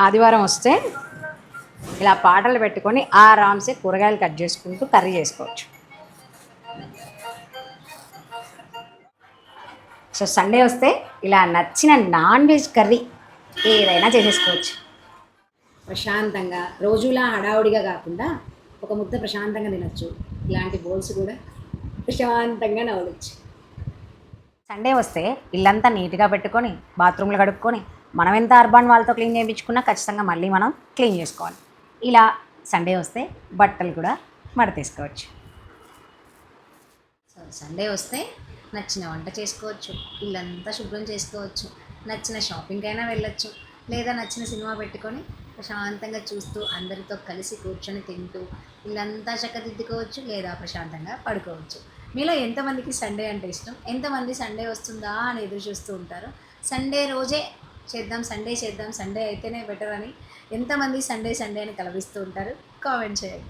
ఆదివారం వస్తే ఇలా పాటలు పెట్టుకొని ఆరామ్సే కూరగాయలు కట్ చేసుకుంటూ కర్రీ చేసుకోవచ్చు. సో సండే వస్తే ఇలా నచ్చిన నాన్ వెజ్ కర్రీ ఏదైనా చేసేసుకోవచ్చు. ప్రశాంతంగా రోజులా హడావుడిగా కాకుండా ఒక ముద్ద ప్రశాంతంగా తినచ్చు. ఇలాంటి బౌల్స్ కూడా ప్రశాంతంగా నవ్వచ్చు. సండే వస్తే ఇల్లంతా నీట్గా పెట్టుకొని బాత్రూమ్లు కడుక్కొని మనం ఎంత అర్బాన్ వాళ్ళతో క్లీన్ చేయించుకున్నా ఖచ్చితంగా మళ్ళీ మనం క్లీన్ చేసుకోవాలి. ఇలా సండే వస్తే బట్టలు కూడా మడతేసుకోవచ్చు. సో సండే వస్తే నచ్చిన వంట చేసుకోవచ్చు, ఇల్లంతా శుభ్రం చేసుకోవచ్చు, నచ్చిన షాపింగ్కి అయినా వెళ్ళొచ్చు, లేదా నచ్చిన సినిమా పెట్టుకొని ప్రశాంతంగా చూస్తూ అందరితో కలిసి కూర్చొని తింటూ ఇల్లంతా చక్కదిద్దుకోవచ్చు, లేదా ప్రశాంతంగా పడుకోవచ్చు. మీలో ఎంతమందికి సండే అంటే ఇష్టం? ఎంతమంది సండే వస్తుందా అని ఎదురు చూస్తూ ఉంటారు? సండే రోజే చేద్దాం, సండే చేద్దాం, సండే అయితేనే బెటర్ అని ఎంతమంది సండే సండే అని కలవిస్తూ ఉంటారు? కామెంట్ చేయండి.